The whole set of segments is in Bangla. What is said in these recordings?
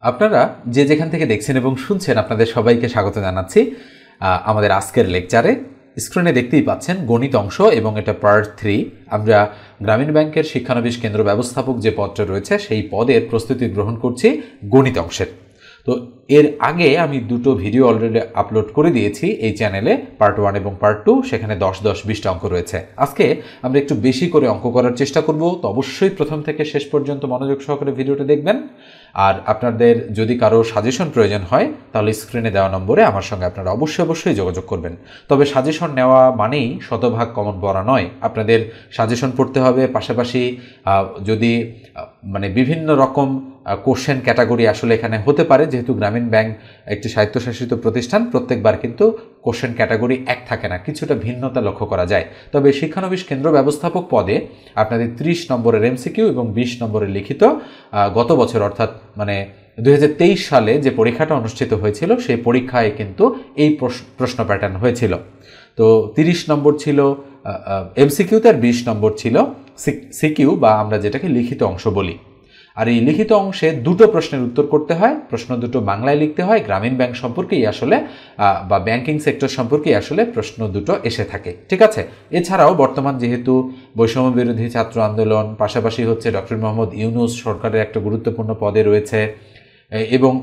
আপনারা যে যেখান থেকে দেখছেন এবং শুনছেন আপনাদের সবাইকে স্বাগত জানাচ্ছি আমাদের আজকের লেকচারে। স্ক্রিনে দেখতেই পাচ্ছেন গণিত অংশ এবং এটা পার্ট 3। আমরা গ্রামীণ ব্যাংকের শিক্ষানবিশ কেন্দ্র ব্যবস্থাপক যে পদটা রয়েছে সেই পদের প্রস্তুতি গ্রহণ করছি গণিত অংশের। তো এর আগে আমি দুটো ভিডিও অলরেডি আপলোড করে দিয়েছি এই চ্যানেলে, পার্ট 1 এবং পার্ট 2। সেখানে 10-20টা অঙ্ক রয়েছে। আজকে আমরা একটু বেশি করে অঙ্ক করার চেষ্টা করব। তো অবশ্যই প্রথম থেকে শেষ পর্যন্ত মনোযোগ সহকারে ভিডিওটা দেখবেন। আর আপনাদের যদি কারো সাজেশন প্রয়োজন হয় তাহলে স্ক্রিনে দেওয়া নম্বরে আমার সঙ্গে আপনারা অবশ্যই যোগাযোগ করবেন। তবে সাজেশন নেওয়া মানেই শতভাগ কমন পড়া নয়, আপনাদের সাজেশন পড়তে হবে। পাশাপাশি যদি বিভিন্ন রকম কোশ্চেন ক্যাটাগরি আসলে এখানে হতে পারে, যেহেতু গ্রামীণ ব্যাংক একটি স্বায়ত্তশাসিত প্রতিষ্ঠান, প্রত্যেকবার কিন্তু কোশ্চেন ক্যাটাগরি এক থাকে না, কিছুটা ভিন্নতা লক্ষ্য করা যায়। তবে শিক্ষানবিশ কেন্দ্র ব্যবস্থাপক পদে আপনাদের 30 নম্বরের এমসিকিউ এবং 20 নম্বরের লিখিত গত বছর অর্থাৎ 2023 সালে যে পরীক্ষাটা অনুষ্ঠিত হয়েছিল সেই পরীক্ষায় কিন্তু এই প্রশ্ন প্যাটার্ন হয়েছিল। তো 30 নম্বর ছিল এমসিকিউতে আর 20 নম্বর ছিল সিকিউ বা আমরা যেটাকে লিখিত অংশ বলি। আর এই লিখিত অংশে দুটো প্রশ্নের উত্তর করতে হয়। প্রশ্ন দুটো বাংলায় লিখতে হয়। গ্রামীণ ব্যাংক সম্পর্কেই আসলে বা ব্যাংকিং সেক্টর সম্পর্কেই আসলে প্রশ্ন দুটো এসে থাকে, ঠিক আছে। এছাড়াও বর্তমান যেহেতু বৈষম্য বিরোধী ছাত্র আন্দোলন, পাশাপাশি হচ্ছে ডক্টর মোহাম্মদ ইউনূস সরকারের একটা গুরুত্বপূর্ণ পদে রয়েছে, এবং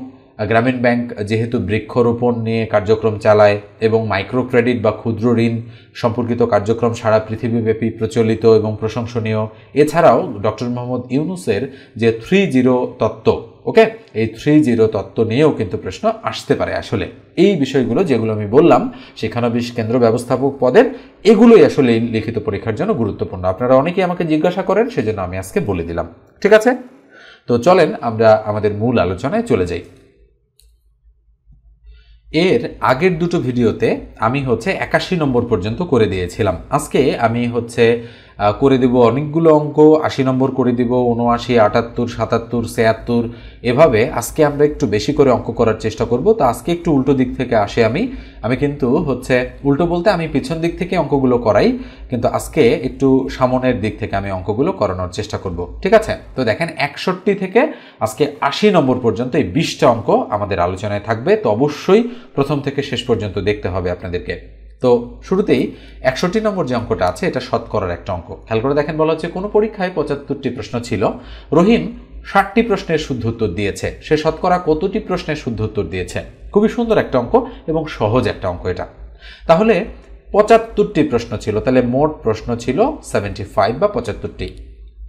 গ্রামীণ ব্যাংক যেহেতু বৃক্ষরোপণ নিয়ে কার্যক্রম চালায় এবং মাইক্রো ক্রেডিট বা ক্ষুদ্র ঋণ সম্পর্কিত কার্যক্রম সারা পৃথিবীব্যাপী প্রচলিত এবং প্রশংসনীয়। এছাড়াও ডক্টর মোহাম্মদ ইউনূসের যে 3-0 তত্ত্ব, ওকে, এই 3-0 তত্ত্ব নিয়েও কিন্তু প্রশ্ন আসতে পারে। আসলে এই বিষয়গুলো যেগুলো আমি বললাম শিক্ষানবিশ কেন্দ্র ব্যবস্থাপক পদের, এগুলোই আসলে লিখিত পরীক্ষার জন্য গুরুত্বপূর্ণ। আপনারা অনেকেই আমাকে জিজ্ঞাসা করেন, সেজন্য আমি আজকে বলে দিলাম, ঠিক আছে। তো চলেন আমরা আমাদের মূল আলোচনায় চলে যাই। এর আগের দুটো ভিডিওতে আমি 81 নম্বর পর্যন্ত করে দিয়েছিলাম। আজকে আমি করে দেব অনেকগুলো অঙ্ক, 80 নম্বর করে দিব, 79, 78, 77, 76, এভাবে আজকে আমরা একটু বেশি করে অঙ্ক করার চেষ্টা করব। তো আজকে একটু উল্টো দিক থেকে আসে আমি কিন্তু উল্টো বলতে আমি পিছন দিক থেকে অঙ্কগুলো করাই, কিন্তু আজকে একটু সামনের দিক থেকে আমি অঙ্কগুলো করানোর চেষ্টা করব, ঠিক আছে। তো দেখেন 61 থেকে আজকে 80 নম্বর পর্যন্ত এই 20টা অঙ্ক আমাদের আলোচনায় থাকবে। তো অবশ্যই প্রথম থেকে শেষ পর্যন্ত দেখতে হবে আপনাদেরকে। তো শুরুতেই 61 নম্বর যে অঙ্কটা আছে এটা শতকরার একটা অঙ্ক। খেয়াল করে দেখেন, বলা হচ্ছে কোনো পরীক্ষায় 75টি প্রশ্ন ছিল, রহিম 60টি প্রশ্নের শুদ্ধ উত্তর দিয়েছে, সে শতকরা কতটি প্রশ্নের শুদ্ধ উত্তর দিয়েছে। খুবই সুন্দর একটা অঙ্ক এবং সহজ একটা অঙ্ক এটা। তাহলে 75টি প্রশ্ন ছিল, তাহলে মোট প্রশ্ন ছিল 75 বা 75টি।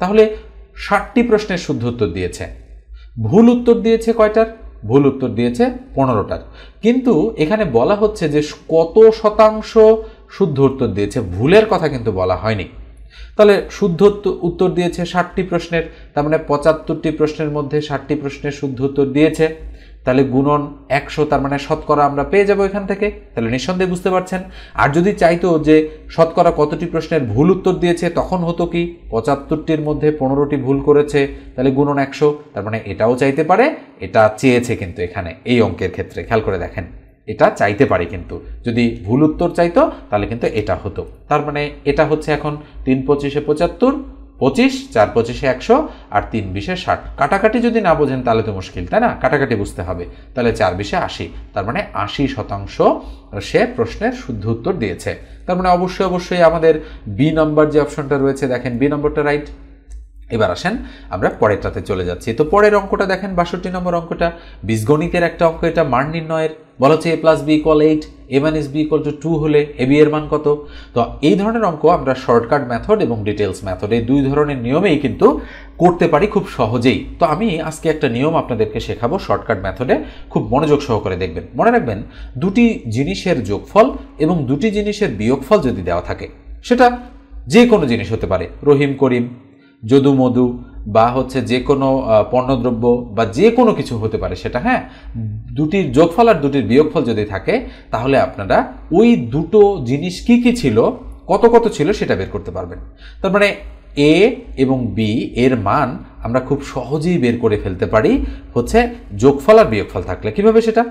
তাহলে 60টি প্রশ্নের শুদ্ধ উত্তর দিয়েছে, ভুল উত্তর দিয়েছে কয়টার? ভুল উত্তর দিয়েছে 15টার। কিন্তু এখানে বলা হচ্ছে যে কত শতাংশ শুদ্ধ উত্তর দিয়েছে, ভুলের কথা কিন্তু বলা হয়নি। তাহলে শুদ্ধ উত্তর দিয়েছে 60টি প্রশ্নের, তার মানে 75টি প্রশ্নের মধ্যে 60টি প্রশ্নের শুদ্ধ উত্তর দিয়েছে, তাহলে গুণন 100, তার মানে শতকরা আমরা পেয়ে যাবো এখান থেকে। তাহলে নিঃসন্দেহে বুঝতে পারছেন। আর যদি চাইতো যে শতকরা কতটি প্রশ্নের ভুল উত্তর দিয়েছে, তখন হতো কি 75টির মধ্যে 15টি ভুল করেছে, তাহলে গুণন 100, তার মানে এটাও চাইতে পারে। এটা চেয়েছে কিন্তু এখানে এই অঙ্কের ক্ষেত্রে, খেয়াল করে দেখেন, এটা চাইতে পারি, কিন্তু যদি ভুল উত্তর চাইতো তাহলে কিন্তু এটা হতো। তার মানে এটা এখন 3-25-এ 75, 25, 4-25-এ 100 আর 3-20-এ 60। কাটাকাটি যদি না বোঝেন তাহলে তো মুশকিল, তাই না? কাটাকাটি বুঝতে হবে। তাহলে 4-20-এ 80, তার মানে 80% সে প্রশ্নের শুদ্ধ উত্তর দিয়েছে। তার মানে অবশ্যই আমাদের বি নম্বর যে অপশনটা রয়েছে, দেখেন বি নম্বরটা রাইট। এবার আসেন আমরা পরেরটাতে চলে যাচ্ছি। তো পরের অঙ্কটা দেখেন 62 নম্বর অঙ্কটা, বীজগণিতের একটা অঙ্ক। এটা মান নির্ণয়ের, বলা হচ্ছে a + b = 8, a - b = 2 হলে ab এর মান কত। তো এই ধরনের অঙ্ক আমরা শর্টকাট মেথড এবং ডিটেলস মেথড, এই দুই ধরনের নিয়মেই কিন্তু করতে পারি খুব সহজেই। তো আমি আজকে একটা নিয়ম আপনাদেরকে শেখাবো শর্টকাট মেথডে, খুব মনোযোগ সহকারে দেখবেন। মনে রাখবেন, দুটি জিনিসের যোগফল এবং দুটি জিনিসের বিয়োগফল যদি দেওয়া থাকে, সেটা যে কোনো জিনিস হতে পারে, রহিম করিম, যদু মধু, বা যে কোনো পণ্যদ্রব্য বা যে কোনো কিছু হতে পারে সেটা, হ্যাঁ। দুটির যোগফল আর দুটির বিয়োগফল যদি থাকে, তাহলে আপনারা ওই দুটো জিনিস কি কি ছিল, কত কত ছিল সেটা বের করতে পারবেন। তার মানে এ এবং বি এর মান আমরা খুব সহজেই বের করে ফেলতে পারি যোগফল আর বিয়োগফল থাকলে। কিভাবে সেটা?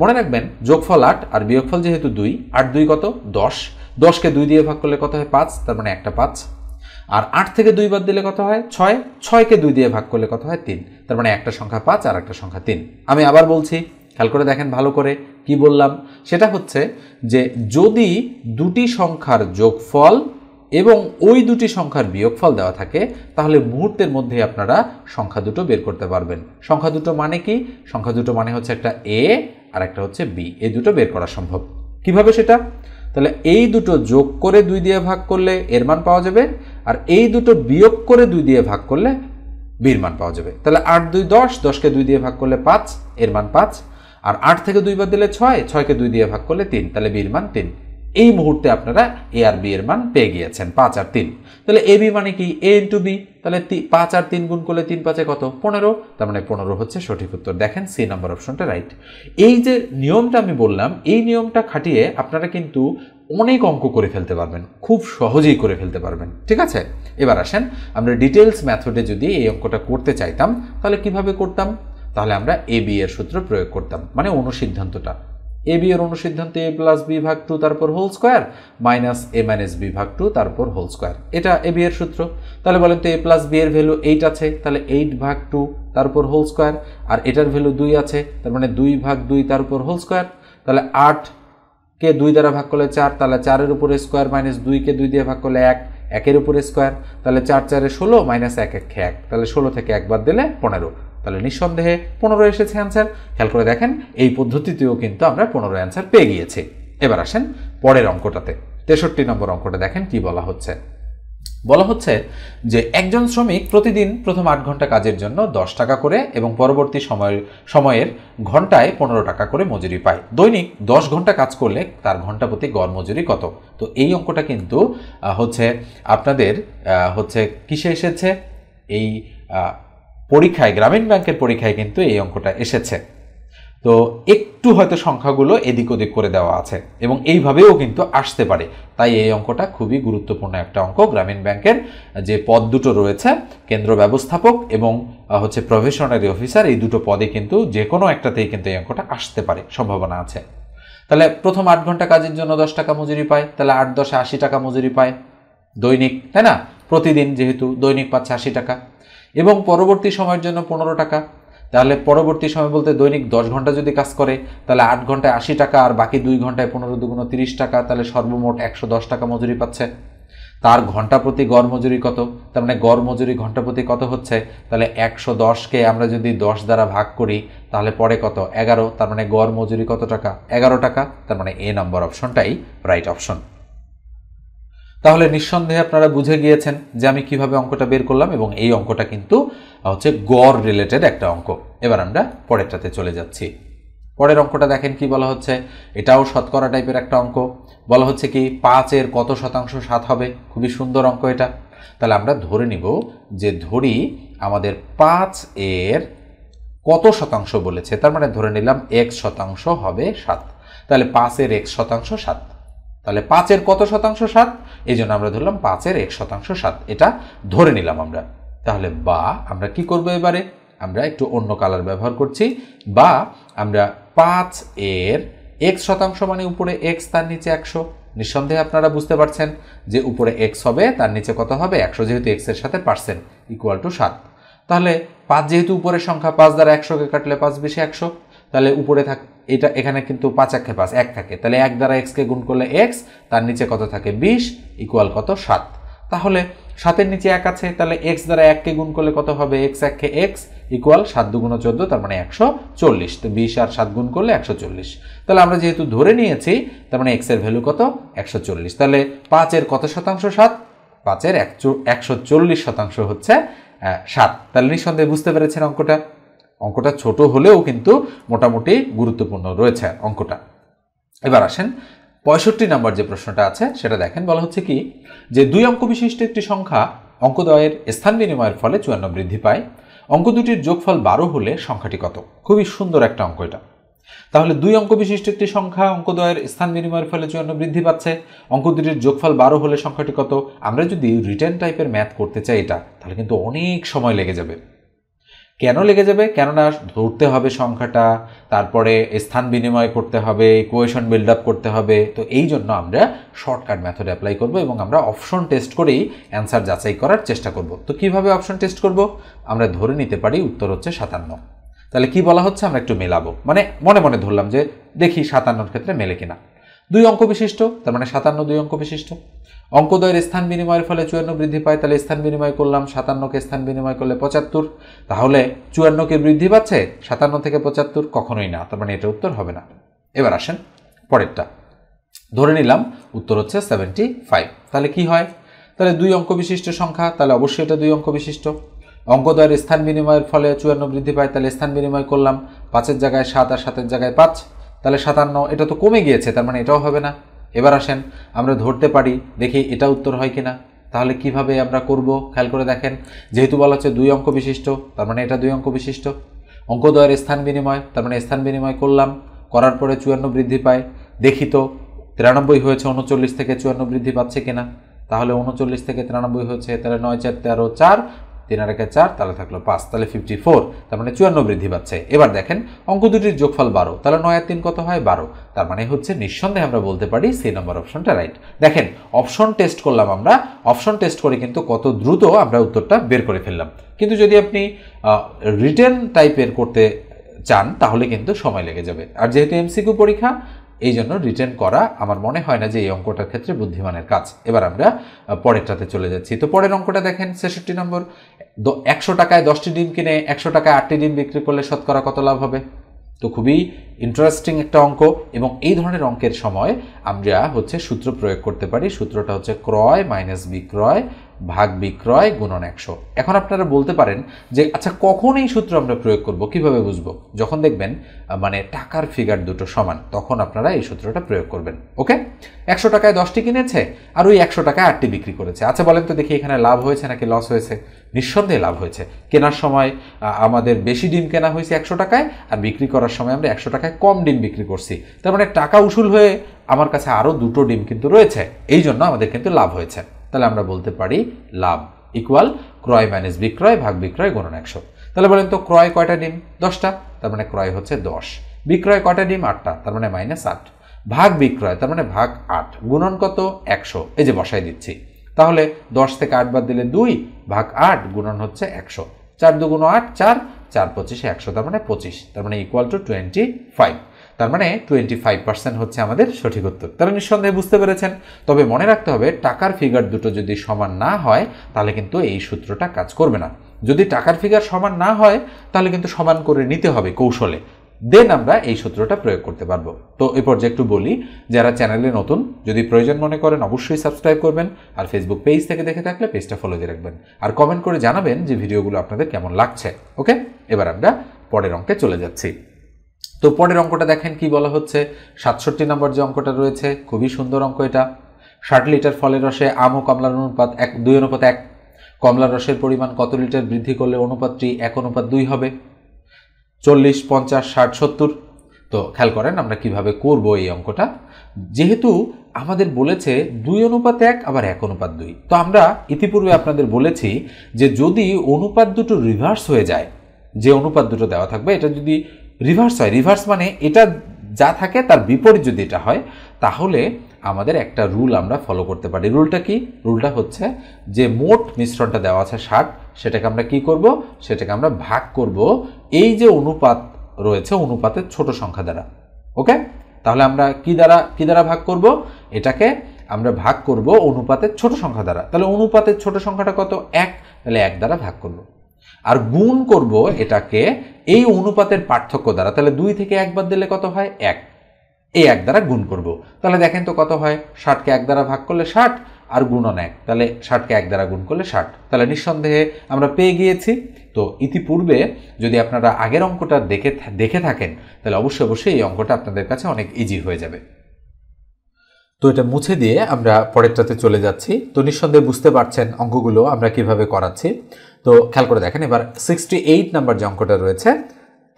মনে রাখবেন, যোগফল 8 আর বিয়োগফল যেহেতু 2, 8 2 কত? 10, 10কে 2 দিয়ে ভাগ করলে কত হয়? 5, তার মানে একটা 5। আর 8 থেকে 2 বাদ দিলে কত হয় 6, 6কে 2 দিয়ে ভাগ করলে কত হয় 3, তার মানে একটা সংখ্যা 5 আর একটা সংখ্যা 3। আমি আবার বলছি, খেয়াল করে দেখেন ভালো করে কি বললাম। সেটা হচ্ছে যে যদি দুটি সংখ্যার যোগফল এবং ওই দুটি সংখ্যার বিয়োগফল দেওয়া থাকে তাহলে মুহূর্তের মধ্যে আপনারা সংখ্যা দুটো বের করতে পারবেন। সংখ্যা দুটো মানে কি? সংখ্যা দুটো মানে হচ্ছে একটা এ আর একটা হচ্ছে বি, এই দুটো বের করা সম্ভব। কিভাবে সেটা? তাহলে এই দুটো যোগ করে 2 দিয়ে ভাগ করলে এর মান পাওয়া যাবে, আর এই দুটো বিয়োগ করে 2 দিয়ে ভাগ করলে বির মান পাওয়া যাবে। তাহলে 8 2 10, 10কে 2 দিয়ে ভাগ করলে 5, এর মান 5। আর 8 থেকে 2 বাদ দিলে 6, 6কে 2 দিয়ে ভাগ করলে 3, তাহলে বির মান 3। এই মুহূর্তে আপনারা এ আর বি এর মান পেয়ে গিয়েছেন 5 আর 3। তাহলে এ বি মানে কি? এ ইন্টু বি। তাহলে 5 আর 3 গুণ করলে 3 5 কত? 15। তার মানে 15 হচ্ছে সঠিক উত্তর। দেখেন সি নাম্বার অপশনটা রাইট। এই যে নিয়মটা আমি বললাম, এই নিয়মটা খাটিয়ে আপনারা কিন্তু অনেক অঙ্ক করে ফেলতে পারবেন, খুব সহজেই করে ফেলতে পারবেন। ঠিক আছে, এবার আসেন আমরা ডিটেলস মেথডে যদি এই অঙ্কটা করতে চাইতাম তাহলে কিভাবে করতাম? তাহলে আমরা এ বি এর সূত্র প্রয়োগ করতাম, মানে অনুসিদ্ধান্তটা। এ বি এর অনুসিদ্ধান্ত এ প্লাস বি ভাগ 2 তারপর হোল স্কোয়ার মাইনাস এ মাইনাস বি ভাগ 2 তারপর হোল স্কোয়ার, এটা এ বি এর সূত্র। তাহলে বলেন তো এ প্লাস বি এর ভ্যালু 8 আছে, তাহলে 8 ভাগ 2 তারপর হোল স্কোয়ার, আর এটার ভ্যালু 2 আছে, তার মানে 2 ভাগ 2 তারপর হোল স্কোয়ার। তাহলে 8কে 2 দ্বারা ভাগ করলে 4, তাহলে 4-এর উপরে স্কোয়ার মাইনাস 2কে 2 দিয়ে ভাগ করলে 1, 1-এর উপরে স্কোয়ার, তাহলে 4 4 16 মাইনাস 1 1 1, তাহলে 16 থেকে 1 বাদ দিলে 15, তাহলে নিঃসন্দেহে 15 এসেছে অ্যান্সার। খেয়াল করে দেখেন এই পদ্ধতিতেও কিন্তু আমরা 15 অ্যান্সার পেয়ে গিয়েছি। এবার আসেন পরের অঙ্কটাতে, 63 নম্বর অঙ্কটা দেখেন কি বলা হচ্ছে। বলা হচ্ছে যে একজন শ্রমিক প্রতিদিন প্রথম 8 ঘন্টা কাজের জন্য 10 টাকা করে এবং পরবর্তী সময়ের ঘন্টায় 15 টাকা করে মজুরি পায়। দৈনিক 10 ঘন্টা কাজ করলে তার ঘন্টা প্রতি গড় মজুরি কত? তো এই অঙ্কটা কিন্তু হচ্ছে আপনাদের হচ্ছে কিসে এসেছে? এই পরীক্ষায়, গ্রামীণ ব্যাংকের পরীক্ষায় কিন্তু এই অঙ্কটা এসেছে। তো একটু হয়তো সংখ্যাগুলো এদিক ওদিক করে দেওয়া আছে এবং এইভাবেও কিন্তু আসতে পারে, তাই এই অঙ্কটা খুবই গুরুত্বপূর্ণ একটা অঙ্ক। গ্রামীণ ব্যাংকের যে পদ দুটো রয়েছে, কেন্দ্র ব্যবস্থাপক এবং হচ্ছে প্রফেশনারি অফিসার, এই দুটো পদে কিন্তু যে কোনো একটাতেই কিন্তু এই অঙ্কটা আসতে পারে, সম্ভাবনা আছে। তাহলে প্রথম 8 ঘন্টা কাজের জন্য 10 টাকা মজুরি পায়, তাহলে 8 10 80 টাকা মজুরি পায় দৈনিক, তাই না? প্রতিদিন যেহেতু দৈনিক পাচ্ছে 80 টাকা, এবং পরবর্তী সময়ের জন্য 15 টাকা। তাহলে পরবর্তী সময় বলতে দৈনিক 10 ঘন্টা যদি কাজ করে তাহলে 8 ঘন্টায় 80 টাকা আর বাকি 2 ঘন্টায় 15 দুগুণ 30 টাকা, তাহলে সর্বমোট 110 টাকা মজুরি পাচ্ছে। তার ঘন্টা প্রতি গড় মজুরি কত? তার মানে গড় মজুরি ঘন্টা প্রতি কত হচ্ছে? তাহলে 110কে আমরা যদি 10 দ্বারা ভাগ করি তাহলে পরে কত? 11, তার মানে গড় মজুরি কত টাকা? 11 টাকা। তার মানে এ নম্বর অপশনটাই রাইট অপশন। তাহলে নিঃসন্দেহে আপনারা বুঝে গিয়েছেন যে আমি কিভাবে অঙ্কটা বের করলাম, এবং এই অঙ্কটা কিন্তু হচ্ছে গড় রিলেটেড একটা অঙ্ক। এবার আমরা পরেরটাতে চলে যাচ্ছি। পরের অঙ্কটা দেখেন কি বলা হচ্ছে। এটাও শতকরা টাইপের একটা অঙ্ক। বলা হচ্ছে কি 5-এর কত শতাংশ 7 হবে? খুবই সুন্দর অঙ্ক এটা। তাহলে আমরা ধরে নিব যে ধরি আমাদের 5-এর কত শতাংশ বলেছে, তার মানে ধরে নিলাম x শতাংশ হবে 7। তাহলে 5-এর x শতাংশ 7, তাহলে 5-এর কত শতাংশ 7, এই জন্য আমরা ধরলাম 5-এর x শতাংশ 7, এটা ধরে নিলাম আমরা। তাহলে বা আমরা কি করব এবারে? আমরা একটু অন্য কালার ব্যবহার করছি। বা আমরা 5-এর x শতাংশ মানে উপরে x, তার নিচে 100। নিঃসন্দেহে আপনারা বুঝতে পারছেন যে উপরে x হবে, তার নিচে কত হবে? 100, যেহেতু x এর সাথে পার্সেন্ট ইকুয়াল টু 7। তাহলে 5 যেহেতু উপরের সংখ্যা, 5 দ্বারা 100কে কাটলে 5 বেশি 100, তাহলে উপরে থাকে এটা, এখানে কিন্তু 5 1 5 1 থাকে, তাহলে 1 দ্বারা x-কে গুণ করলে x, তার নিচে কত থাকে? 20 ইকুয়াল কত? 7। তাহলে 7-এর নিচে 1 আছে, তাহলে x দ্বারা 1-কে গুণ করলে কত হবে? x 1-কে x ইকুয়াল 7 2 14, তার মানে 140। তো 20 আর 7 গুণ করলে 140। তাহলে আমরা যেহেতু ধরে নিয়েছি, তার মানে x এর ভ্যালু কত? 140। তাহলে 5-এর কত শতাংশ 7? 5-এর 140 শতাংশ হচ্ছে 7। তাহলে নিঃসন্দেহে বুঝতে পেরেছেন অঙ্কটা। অঙ্কটা ছোট হলেও কিন্তু মোটামুটি গুরুত্বপূর্ণ রয়েছে অঙ্কটা। এবার আসেন 65 নম্বর যে প্রশ্নটা আছে সেটা দেখেন। বলা হচ্ছে কি যে 2 অঙ্ক বিশিষ্ট একটি সংখ্যা অঙ্কদ্বয়ের স্থান বিনিময়ের ফলে 54 বৃদ্ধি পায়। অঙ্ক দুটির যোগফল 12 হলে সংখ্যাটি কত? খুবই সুন্দর একটা অঙ্ক এটা। তাহলে 2 অঙ্ক বিশিষ্ট একটি সংখ্যা অঙ্কদ্বয়ের স্থান বিনিময়ের ফলে 54 বৃদ্ধি পাচ্ছে। অঙ্ক দুটির যোগফল 12 হলে সংখ্যাটি কত? আমরা যদি রিটেন টাইপের ম্যাথ করতে চাই এটা, তাহলে কিন্তু অনেক সময় লেগে যাবে। কেন লেগে যাবে? কেননা ধরতে হবে সংখ্যাটা, তারপরে স্থান বিনিময় করতে হবে, ইকুয়েশন বিল্ড আপ করতে হবে। তো এই জন্য আমরা শর্টকাট মেথড অ্যাপ্লাই করব এবং আমরা অপশন টেস্ট করেই অ্যান্সার যাচাই করার চেষ্টা করব। তো কিভাবে অপশন টেস্ট করব? আমরা ধরে নিতে পারি উত্তর হচ্ছে 57। তাহলে কি বলা হচ্ছে? আমরা একটু মেলাবো, মানে মনে মনে ধরলাম যে দেখি 57-র ক্ষেত্রে মেলে কিনা। 2 অঙ্ক বিশিষ্ট, তার মানে 57 2 অঙ্ক বিশিষ্ট। অঙ্কদ্বয়ের স্থান বিনিময়ের ফলে 54 বৃদ্ধি পায়, তাহলে স্থান বিনিময় করলাম, 57কে স্থান বিনিময় করলে 75, তাহলে 54কে বৃদ্ধি পাচ্ছে 57 থেকে 75? কখনোই না, তার মানে এটা উত্তর হবে না। এবার আসেন পরেরটা, ধরে নিলাম উত্তর হচ্ছে 75। তাহলে কি হয়? তাহলে 2 অঙ্ক বিশিষ্ট সংখ্যা, তাহলে অবশ্যই এটা 2 অঙ্ক বিশিষ্ট। অঙ্কদ্বয়ের স্থান বিনিময়ের ফলে 54 বৃদ্ধি পায়, তাহলে স্থান বিনিময় করলাম, 5-এর জায়গায় 7 আর 7-এর জায়গায় 5, তাহলে 57। এটা তো কমে গিয়েছে, তার মানে এটাও হবে না। এবার আসেন আমরা ধরতে পারি, দেখি এটা উত্তর হয় কিনা। তাহলে কিভাবে আমরা করব? খেয়াল করে দেখেন, যেহেতু বলা হচ্ছে 2 অঙ্ক বিশিষ্ট, তার মানে এটা 2 অঙ্ক বিশিষ্ট। অঙ্কদ্বয়ের স্থান বিনিময়, তার মানে স্থান বিনিময় করলাম, করার পরে 54 বৃদ্ধি পায়। দেখি তো 93 হয়েছে, 39 থেকে 54 বৃদ্ধি পাচ্ছে কিনা। তাহলে 39 থেকে 93 হচ্ছে, তাহলে 9 4 13 4, 3 আর 1 4, তাহলে থাকলো 5, তাহলে 54, তার মানে 54 বৃদ্ধি পাচ্ছে। এবার দেখেন অঙ্ক দুটির যোগফল 12, তাহলে 9 আর 3 কত হয়? 12, তার মানে হচ্ছে নিঃসন্দেহে আমরা বলতে পারি সি নম্বর অপশনটা রাইট। দেখেন অপশন টেস্ট করলাম আমরা, অপশন টেস্ট করে কিন্তু কত দ্রুত আমরা উত্তরটা বের করে ফেললাম। কিন্তু যদি আপনি রিটেন টাইপের করতে চান তাহলে কিন্তু সময় লেগে যাবে, আর যেহেতু এমসিকিউ পরীক্ষা এই জন্য রিটেন করা আমার মনে হয় না যে এই অঙ্কটার ক্ষেত্রে বুদ্ধিমানের কাজ। এবার আমরা পরেরটাতে চলে যাচ্ছি। তো পরের অঙ্কটা দেখেন 66 নম্বর, 100 টাকায় 10টি ডিম কিনে 100 টাকায় 8টি ডিম বিক্রি করলে শতকরা কত লাভ হবে? তো খুবই ইন্টারেস্টিং একটা অঙ্ক, এবং এই ধরনের অঙ্কের সময় আমরা হচ্ছে সূত্র প্রয়োগ করতে পারি। সূত্রটা হচ্ছে ক্রয় মাইনাস বিক্রয় ভাগ বিক্রয় গুণন 100। এখন আপনারা বলতে পারেন যে আচ্ছা কখন এই সূত্র আমরা প্রয়োগ করব, কিভাবে বুঝবো? যখন দেখবেন মানে টাকার ফিগার দুটো সমান, তখন আপনারা এই সূত্রটা প্রয়োগ করবেন। ওকে, 100 টাকায় 10টি কিনেছে আর ওই 100 টাকায় 8টি বিক্রি করেছে। আচ্ছা বলেন তো দেখি এখানে লাভ হয়েছে নাকি লস হয়েছে? নিঃসন্দেহে লাভ হয়েছে। কেনার সময় আমাদের বেশি ডিম কেনা হয়েছে 100 টাকায়, আর বিক্রি করার সময় আমরা 100 টাকায় কম ডিম বিক্রি করছি। তার মানে টাকা উসুল হয়ে আমার কাছে আরও 2টো ডিম কিন্তু রয়েছে, এই জন্য আমাদের কিন্তু লাভ হয়েছে। তাহলে আমরা বলতে পারি লাভ ইকুয়াল ক্রয় মাইনাস বিক্রয় ভাগ বিক্রয় গুণন 100। তাহলে বলেন তো ক্রয় কয়টা ডিম? 10টা, তার মানে ক্রয় হচ্ছে 10। বিক্রয় কয়টা ডিম? 8টা, তার মানে মাইনাস 8। ভাগ বিক্রয়, তার মানে ভাগ 8, গুণন কত? 100। এই যে বসাই দিচ্ছি, তাহলে 10 থেকে 8 বাদ দিলে 2 ভাগ 8 গুণন হচ্ছে 100। 4 2 গুণ 8 4, 4 25 100, তার মানে 25, তার মানে ইকুয়াল টু 25। তার মানে 25% হচ্ছে আমাদের সঠিক উত্তর। তাহলে নিঃসন্দেহে বুঝতে পেরেছেন। তবে মনে রাখতে হবে টাকার ফিগার দুটো যদি সমান না হয় তাহলে কিন্তু এই সূত্রটা কাজ করবে না। যদি টাকার ফিগার সমান না হয় তাহলে কিন্তু সমান করে নিতে হবে কৌশলে, দেন আমরা এই সূত্রটা প্রয়োগ করতে পারবো। তো এই পর্যায়ে একটু বলি, যারা চ্যানেলে নতুন যদি প্রয়োজন মনে করেন অবশ্যই সাবস্ক্রাইব করবেন, আর ফেসবুক পেজ থেকে দেখে থাকলে পেজটা ফলো দিয়ে রাখবেন, আর কমেন্ট করে জানাবেন যে ভিডিওগুলো আপনাদের কেমন লাগছে। ওকে, এবার আমরা পরের অঙ্কে চলে যাচ্ছি। তো পরের অঙ্কটা দেখেন কি বলা হচ্ছে, 67 নম্বর যে অঙ্কটা রয়েছে, খুবই সুন্দর অঙ্ক এটা। 60 লিটার ফলের রসে আম ও কমলার অনুপাত 2:1। কমলার রসের পরিমাণ কত লিটার বৃদ্ধি করলে অনুপাতটি 1:2 হবে? 40 50 60 70। তো খেয়াল করেন আমরা কিভাবে করব এই অঙ্কটা। যেহেতু আমাদের বলেছে 2:1 আবার 1:2, তো আমরা ইতিপূর্বে আপনাদের বলেছি যে যদি অনুপাত দুটো রিভার্স হয়ে যায়, যে অনুপাত দুটো দেওয়া থাকবে এটা যদি রিভার্স হয়, রিভার্স মানে এটা যা থাকে তার বিপরীত যদি এটা হয়, তাহলে আমাদের একটা রুল আমরা ফলো করতে পারি। রুলটা কি? রুলটা হচ্ছে যে মোট মিশ্রণটা দেওয়া আছে 60, সেটাকে আমরা কি করব? সেটাকে আমরা ভাগ করব এই যে অনুপাত রয়েছে অনুপাতের ছোট সংখ্যা দ্বারা। ওকে, তাহলে আমরা কি দ্বারা ভাগ করব? এটাকে আমরা ভাগ করব অনুপাতের ছোট সংখ্যা দ্বারা। তাহলে অনুপাতের ছোট সংখ্যাটা কত? 1, তাহলে 1 দ্বারা ভাগ করব। আর গুণ করব এটাকে এই অনুপাতের পার্থক্য দ্বারা। তাহলে 2 থেকে 1 বাদ দিলে কত হয়? 1। এই 1 দ্বারা গুণ করব। তাহলে দেখেন তো কত হয়? 60কে 1 দ্বারা ভাগ করলে 60 আর গুণন 1, তাহলে 60কে 1 দ্বারা গুণ করলে 60। তাহলে নিঃসন্দেহে আমরা পেয়ে গিয়েছি। তো ইতিপূর্বে যদি আপনারা আগের অঙ্কটা দেখে থাকেন তাহলে অবশ্যই এই অঙ্কটা আপনাদের কাছে অনেক ইজি হয়ে যাবে। তো এটা মুছে দিয়ে আমরা পরেরটাতে চলে যাচ্ছি। তো নিঃসন্দেহে বুঝতে পারছেন অঙ্কগুলো আমরা কিভাবে করাচ্ছি। তো খেয়াল করে দেখেন, এবার 68 নাম্বার যে অঙ্কটা রয়েছে,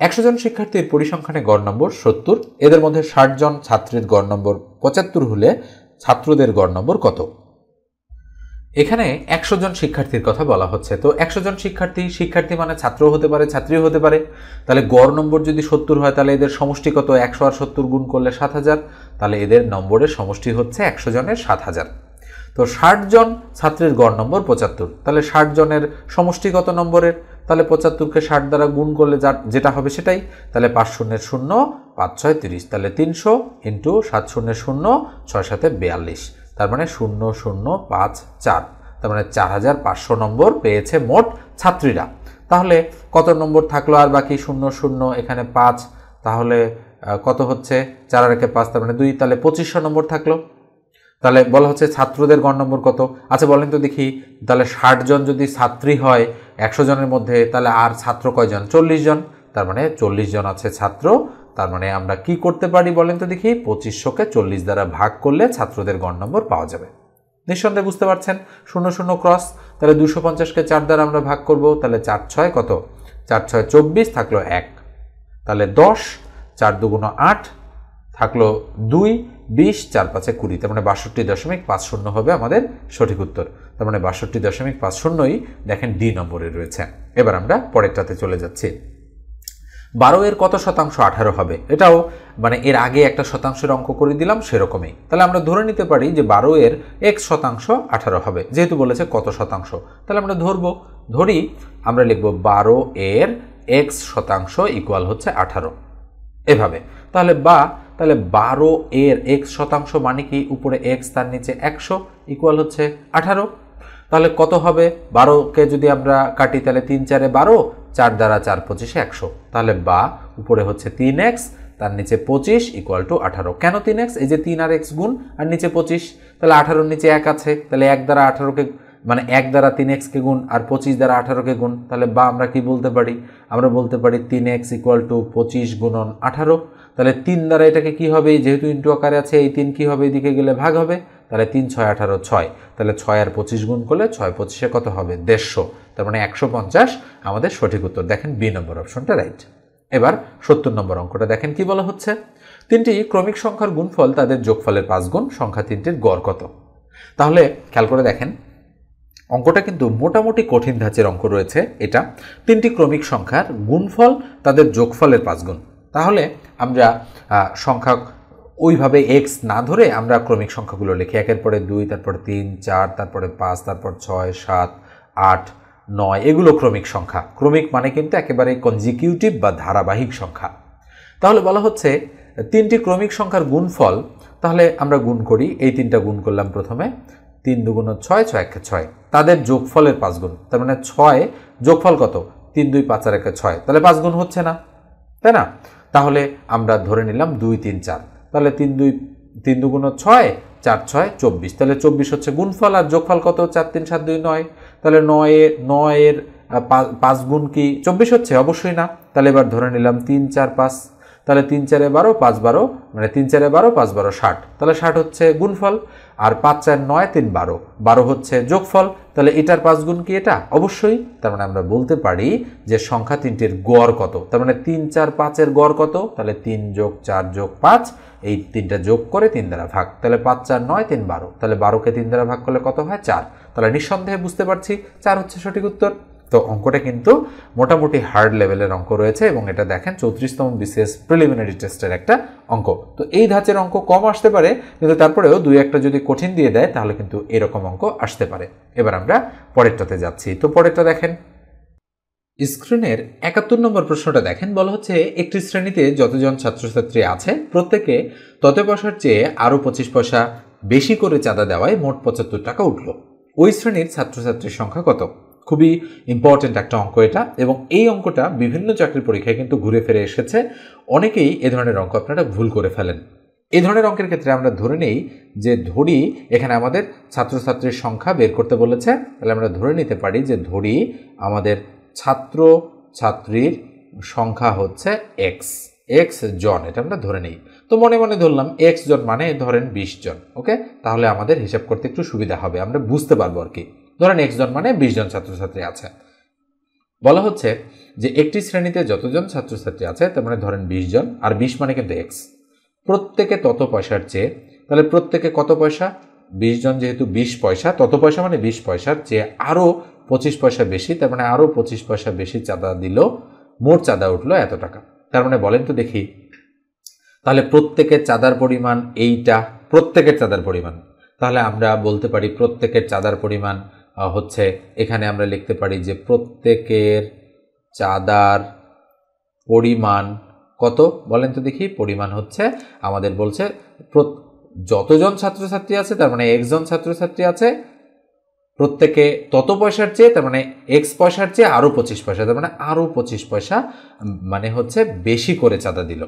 100 জন শিক্ষার্থীর পরিসংখ্যানে গড় নম্বর 70, এদের মধ্যে 60 জন ছাত্রের গড় নম্বর 75 হলে ছাত্রদের গড় নম্বর কত? এখানে 100 জন শিক্ষার্থীর কথা বলা হচ্ছে। তো 100 জন শিক্ষার্থী মানে ছাত্রও হতে পারে, ছাত্রীও হতে পারে। তাহলে গড় নম্বর যদি 70 হয় তাহলে এদের সমষ্টি কত? 100 আর 70 গুণ করলে 7000। তাহলে এদের নম্বরের সমষ্টি হচ্ছে 100 জনের 7000। তো 60 জন ছাত্রের গড় নম্বর 75। তাহলে 60 জনের সমষ্টি কত নম্বরের? তাহলে 75কে 60 দ্বারা গুণ করলে যেটা হবে সেটাই। তাহলে 5 শূন্যের 0, 5 6 30। তাহলে 300 ইন্টু 7 শূন্যের 0, 6 7 42। তার মানে 0054। তার মানে 4500 নম্বর পেয়েছে মোট ছাত্রীরা। তাহলে কত নম্বর থাকলো আর বাকি? 00, এখানে 5, তাহলে কত হচ্ছে? 4 আর 1 5, তার মানে 2। তাহলে 2500 নম্বর থাকলো। তাহলে বলা হচ্ছে ছাত্রদের গড় নম্বর কত? আচ্ছা বলেন তো দেখি। তাহলে 60 জন যদি ছাত্রী হয় 100 জনের মধ্যে, তাহলে আর ছাত্র কয়জন? 40 জন। তার মানে 40 জন আছে ছাত্র। তার মানে আমরা কি করতে পারি বলেন তো দেখি? 2500কে 40 দ্বারা ভাগ করলে ছাত্রদের গড় নম্বর পাওয়া যাবে। নিঃসন্দেহে বুঝতে পারছেন। 00 ক্রস। তাহলে 250কে 4 দ্বারা আমরা ভাগ করব। তাহলে 4 6 কত? 4 6 24, থাকলো 1। তাহলে 10, 4 2 8, থাকলো 2, 20, 4 5 20। তার মানে 62.50 হবে আমাদের সঠিক উত্তর। তার মানে 62.50ই দেখেন ডি নম্বরে রয়েছে। এবার আমরা পরেরটাতে চলে যাচ্ছি। 12 এর কত শতাংশ 18 হবে? এটাও মানে এর আগে একটা শতাংশের অঙ্ক করে দিলাম সেরকমই। তাহলে আমরা ধরে নিতে পারি যে 12 এর x শতাংশ 18 হবে, যেহেতু বলেছে কত শতাংশ। তাহলে আমরা ধরি আমরা লিখব 12 এর x শতাংশ ইকুয়াল হচ্ছে 18 এভাবে। তাহলে 12 এর x শতাংশ মানে কি? উপরে x, তার নিচে 100, ইকুয়াল হচ্ছে 18। তাহলে কত হবে? 12কে যদি আমরা কাটি তাহলে 3 4 12, 4 দ্বারা 4 25 100। তাহলে উপরে হচ্ছে 3x, তার নিচে 25, ইকুয়াল টু 18। কেন 3x? এই যে 3 আর x গুণ আর নিচে 25। তাহলে 18 নিচে 1 আছে, তাহলে 1 দ্বারা 18কে মানে 1 দ্বারা 3x কে গুণ আর 25 দ্বারা 18কে গুণ। তাহলে আমরা কি বলতে পারি? আমরা বলতে পারি 3x ইকুয়াল টু 25 গুণন 18। তাহলে 3 দ্বারা এটাকে কি হবে? যেহেতু ইন্টু আকারে আছে, এই 3 কি হবে? এদিকে গেলে ভাগ হবে। তাহলে 3 6 18 6। তাহলে 6 আর 25 গুণ করলে 6 25 কত হবে? 150। তার মানে 150 আমাদের সঠিক উত্তর। দেখেন বি নম্বর অপশনটা রাইট। এবার 70 নম্বর অঙ্কটা দেখেন কি বলা হচ্ছে। 3টি ক্রমিক সংখ্যার গুণফল তাদের যোগফলের 5 গুণ, সংখ্যা 3টির গড় কত? তাহলে খেয়াল করে দেখেন, অঙ্কটা কিন্তু মোটামুটি কঠিন ধাঁচের অঙ্ক রয়েছে। এটা 3টি ক্রমিক সংখ্যার গুণফল তাদের যোগফলের 5 গুণ। তাহলে আমরা সংখ্যা ওইভাবে x না ধরে আমরা ক্রমিক সংখ্যাগুলো লিখি, 1 এর পরে 2, তারপরে 3 4, তারপরে 5, তারপর 6 7 8 9, এগুলো ক্রমিক সংখ্যা। ক্রমিক মানে কিন্তু একেবারে কনজিকিউটিভ বা ধারাবাহিক সংখ্যা। তাহলে বলা হচ্ছে 3টি ক্রমিক সংখ্যার গুণফল। তাহলে আমরা গুণ করি, এই 3টা গুণ করলাম প্রথমে। 3 2 6, 6 1 6, তাদের যোগফলের 5 গুণ। তার মানে 6 যোগফল কত? 3 2 5 আর 1 6। তাহলে 5 গুণ হচ্ছে না, তাই না? তাহলে আমরা ধরে নিলাম 2 3 4। তাহলে 3 2 6, 4 6 24। তাহলে 24 হচ্ছে গুণফল, আর যোগফল কত? 4 3 7 2 9। তাহলে 9 এর 5 গুণ কি 24 হচ্ছে? অবশ্যই না। তাহলে এবার ধরে নিলাম 3 4 5। তাহলে 3 4 12, 5 12, মানে 3 4 12, 5 12 60। তাহলে 60 হচ্ছে গুণফল, আর 5 4 9 3 12, 12 হচ্ছে যোগফল। তাহলে এটার 5 গুণ কি এটা? অবশ্যই। তার মানে আমরা বলতে পারি যে সংখ্যা 3টির গড় কত। তার মানে 3 4 5 এর গড় কত? তাহলে 3 যোগ 4 যোগ 5, এই 3টা যোগ করে 3 দ্বারা ভাগ। তাহলে 5 4 9 3 12। তাহলে 12কে 3 দ্বারা ভাগ করলে কত হয়? 4। তাহলে নিঃসন্দেহে বুঝতে পারছি 4 হচ্ছে সঠিক উত্তর। তো অঙ্কটা কিন্তু মোটামুটি হার্ড লেভেলের অঙ্ক রয়েছে, এবং এটা দেখেন 34তম বিসিএস প্রিলিমিনারি টেস্টের একটা অঙ্ক। তো এই ধাঁচের অঙ্ক কম আসতে পারে, কিন্তু তারপরেও 2-1টা যদি কঠিন দিয়ে দেয় তাহলে কিন্তু এরকম অঙ্ক আসতে পারে। এবার আমরা পরেরটাতে যাচ্ছি। তো পরেরটা দেখেন, স্ক্রিনের 71 নম্বর প্রশ্নটা দেখেন। বলা হচ্ছে একটি শ্রেণীতে যতজন ছাত্রছাত্রী আছে প্রত্যেকে তত পয়সার চেয়ে আরও 25 পয়সা বেশি করে চাঁদা দেওয়ায় মোট 75 টাকা উঠল। ওই শ্রেণীর ছাত্রছাত্রীর সংখ্যা কত? খুবই ইম্পর্টেন্ট একটা অঙ্ক এটা, এবং এই অঙ্কটা বিভিন্ন চাকরির পরীক্ষায় কিন্তু ঘুরে ফিরে এসেছে। অনেকেই এ ধরনের অঙ্ক আপনারা ভুল করে ফেলেন। এই ধরনের অঙ্কের ক্ষেত্রে আমরা ধরে নেই যে ধরি এখানে আমাদের ছাত্রছাত্রীর সংখ্যা বের করতে বলেছে। তাহলে আমরা ধরে নিতে পারি যে ধরি আমাদের ছাত্র ছাত্রীর সংখ্যা হচ্ছে এক্স জন, এটা আমরা ধরে নেই। তো মনে মনে ধরলাম এক্স জন মানে ধরেন 20 জন। ওকে, তাহলে আমাদের হিসাব করতে একটু সুবিধা হবে, আমরা বুঝতে পারবো আর কি। ধরেন এক্স জন মানে 20 জন ছাত্রছাত্রী আছে। বলা হচ্ছে যে একটি শ্রেণীতে যতজন ছাত্রছাত্রী আছে, তার মানে ধরেন 20 জন, আর 20 মানে কিন্তু এক্স, প্রত্যেকে তত পয়সার চেয়ে। তাহলে প্রত্যেকে কত পয়সা? 20 জন যেহেতু 20 পয়সা, তত পয়সা মানে 20 পয়সার চেয়ে আরও 25 পয়সা বেশি, তার মানে আরও 25 পয়সা বেশি চাঁদা দিল, মোট চাঁদা উঠলো এত টাকা। তার মানে বলেন তো দেখি, তাহলে প্রত্যেকের চাঁদার পরিমাণ এইটা, প্রত্যেকের চাঁদার পরিমাণ, তাহলে আমরা বলতে পারি প্রত্যেকের চাঁদার পরিমাণ হচ্ছে, এখানে আমরা লিখতে পারি যে প্রত্যেকের চাঁদার পরিমাণ কত বলেন তো দেখি। পরিমাণ হচ্ছে আমাদের বলছে যতজন ছাত্রছাত্রী আছে, তার মানে x জন ছাত্রছাত্রী আছে, প্রত্যেকে তত পয়সার চেয়ে, তার মানে x পয়সার চেয়ে আরও 25 পয়সা, তার মানে আরও 25 পয়সা মানে হচ্ছে বেশি করে চাঁদা দিল।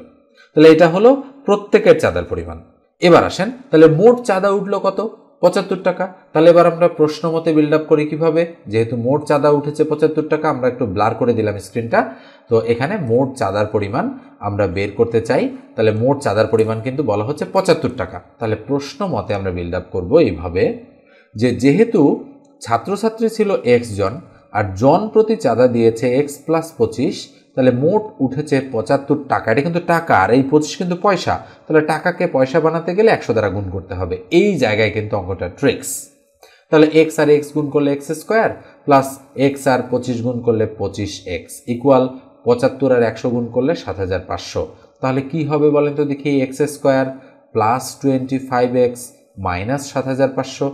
তাহলে এটা হলো প্রত্যেকের চাঁদার পরিমাণ। এবার আসেন, তাহলে মোট চাঁদা উঠলো কত? 75 টাকা। তাহলে এবার আমরা প্রশ্ন মতে বিল্ড আপ করি কিভাবে, যেহেতু মোট চাঁদা উঠেছে 75 টাকা, আমরা একটু ব্লার করে দিলাম স্ক্রিনটা। তো এখানে মোট চাঁদার পরিমাণ আমরা বের করতে চাই, তাহলে মোট চাঁদার পরিমাণ কিন্তু বলা হচ্ছে 75 টাকা। তাহলে প্রশ্ন মতে আমরা বিল্ড আপ করবো এইভাবে যে যেহেতু ছাত্রছাত্রী ছিল x জন আর জন প্রতি চাঁদা দিয়েছে x + 25, তাহলে মোট উঠেছে 75 টাকা। এটা কিন্তু টাকা, আর এই 25 কিন্তু পয়সা, তাহলে টাকাকে পয়সা বানাতে গেলে 100 দ্বারা গুণ করতে হবে। এই জায়গায় কিন্তু অঙ্কটা ট্রিক্স। তাহলে x আর x গুণ করলে x² প্লাস x আর 25 গুণ করলে 25x ইকুয়াল 75 আর 100 গুণ করলে 7500। তাহলে কি হবে বলেন তো দেখি, x² প্লাস 25x মাইনাস 7500,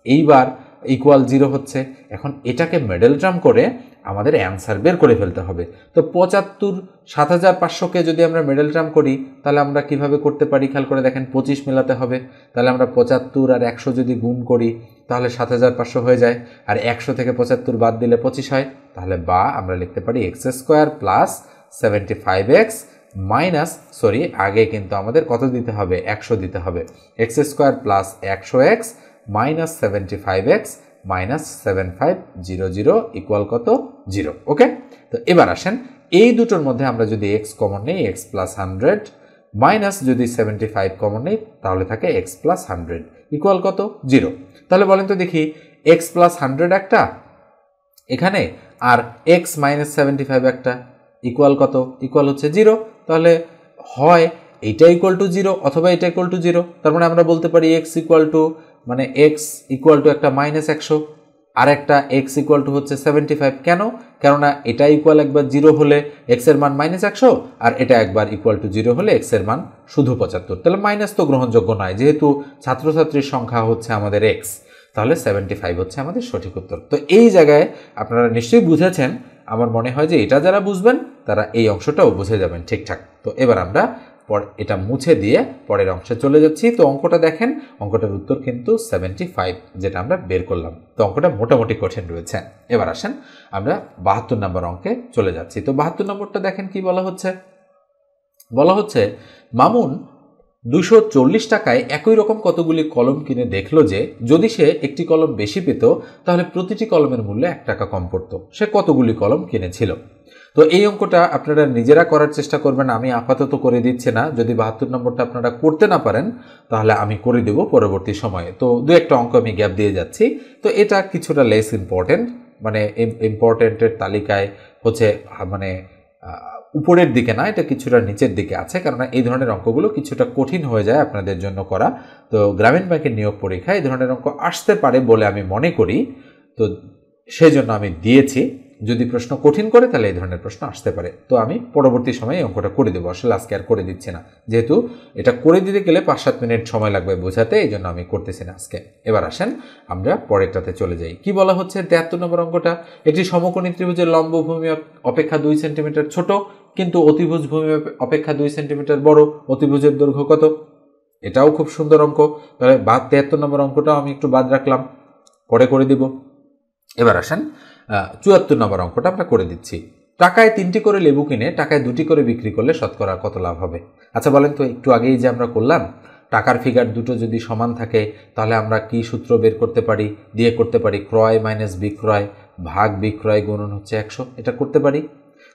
এইবার ইকুয়াল 0 হচ্ছে। এখন এটাকে মিডল টার্ম করে আমাদের অ্যান্সার বের করে ফেলতে হবে। তো 75 7500কে যদি আমরা মিডল টার্ম করি, তাহলে আমরা কিভাবে করতে পারি খেয়াল করে দেখেন, 25 মেলাতে হবে। তাহলে আমরা 75 আর 100 যদি গুণ করি তাহলে 7500 হয়ে যায়, আর 100 থেকে 75 বাদ দিলে 25 হয়। তাহলে বা আমরা লিখতে পারি x² plus 75x minus, sorry আগে কিন্তু আমাদের কত দিতে হবে, 100 দিতে হবে, x² plus 100x minus 75x minus 7500 equal কত, 0। ওকে, তো এবার আসেন এই দুটোর মধ্যে আমরা যদি x কমন নেই, x প্লাস 100 মাইনাস যদি 75 কমন নেই, তাহলে থাকে x প্লাস 100 ইকুয়াল কত, 0। তাহলে বলেন তো দেখি, x প্লাস 100 একটা এখানে, আর x মাইনাস 75 একটা, ইকুয়াল কত, ইকুয়াল হচ্ছে 0। তাহলে হয় এইটা ইকুয়াল টু 0 অথবা এটা ইকুয়াল টু 0। তার মানে আমরা বলতে পারি x ইকুয়াল টু, মানে x ইকুয়াল টু একটা মাইনাস 100 আর একটা x ইকুয়াল টু হচ্ছে 75। কেন? কেননা এটা ইকুয়াল একবার 0 হলে x এর মান মাইনাস 100, আর এটা একবার ইকুয়াল টু 0 হলে x এর মান শুধু 75। তাহলে মাইনাস তো গ্রহণযোগ্য নয়, যেহেতু ছাত্রছাত্রীর সংখ্যা হচ্ছে আমাদের x, তাহলে 75 হচ্ছে আমাদের সঠিক উত্তর। তো এই জায়গায় আপনারা নিশ্চয়ই বুঝেছেন, আমার মনে হয় যে এটা যারা বুঝবেন তারা এই অংশটাও বুঝে যাবেন ঠিকঠাক। তো এবার আমরা এটা মুছে দিয়ে পরের অংশে চলে যাচ্ছি। তো অঙ্কটা দেখেন, অঙ্কটার উত্তর কিন্তু 75, যেটা আমরা বের করলাম। তো অঙ্কটা মোটামুটি কঠিন রয়েছে। এবার আসেন আমরা 72 নম্বর অঙ্কে চলে যাচ্ছি। তো 72 নম্বরটা দেখেন কি বলা হচ্ছে, বলা হচ্ছে মামুন 240 টাকায় একই রকম কতগুলি কলম কিনে দেখলো যে যদি সে একটি কলম বেশি পেত তাহলে প্রতিটি কলমের মূল্য 1 টাকা কম পড়তো। সে কতগুলি কলম কিনেছিল? তো এই অঙ্কটা আপনারা নিজেরা করার চেষ্টা করবেন, আমি আপাতত করে দিচ্ছি না। যদি 72 নম্বরটা আপনারা করতে না পারেন তাহলে আমি করে দেব পরবর্তী সময়ে। তো দু একটা অঙ্ক আমি গ্যাপ দিয়ে যাচ্ছি। তো এটা কিছুটা লেস ইম্পর্টেন্ট, মানে ইম্পর্টেন্টের তালিকায় হচ্ছে মানে উপরের দিকে না, এটা কিছুটা নিচের দিকে আছে, কারণ এই ধরনের অঙ্কগুলো কিছুটা কঠিন হয়ে যায় আপনাদের জন্য করা। তো গ্রামীণ ব্যাংকের নিয়োগ পরীক্ষায় এই ধরনের অঙ্ক আসতে পারে বলে আমি মনে করি, তো সেই জন্য আমি দিয়েছি। যদি প্রশ্ন কঠিন করে তাহলে এই ধরনের প্রশ্ন আসতে পারে। তো আমি পরবর্তী সময়ে অঙ্কটা করে দেবো, আসলে আজকে আর করে দিচ্ছি না, যেহেতু এটা করে দিতে গেলে 5-7 মিনিট সময় লাগবে বোঝাতে, এই জন্য আমি করতেছি না আজকে। এবার আসেন আমরা পরেরটাতে চলে যাই। কি বলা হচ্ছে 73 নম্বর অঙ্কটা, একটি সমকোণী ত্রিভুজের লম্ব ভূমি অপেক্ষা 2 সেন্টিমিটার ছোট, কিন্তু অতিভুজ ভূমি অপেক্ষা 2 সেন্টিমিটার বড়, অতিভুজের দৈর্ঘ্য কত? এটাও খুব সুন্দর অঙ্ক। তাহলে 73 নম্বর অঙ্কটাও আমি একটু বাদ রাখলাম, পরে করে দিব। এবার আসেন 74 নম্বর অঙ্কটা আমরা করে দিচ্ছি। টাকায় 3টি করে লেবু কিনে টাকায় 2টি করে বিক্রি করলে শতকরা কত লাভ হবে? আচ্ছা বলেন তো, একটু আগেই যে আমরা করলাম, টাকার ফিগার দুটো যদি সমান থাকে তাহলে আমরা কি সূত্র বের করতে পারি? দিয়ে করতে পারি ক্রয় মাইনাস বিক্রয় ভাগ বিক্রয় গুণন হচ্ছে 100। এটা করতে পারি।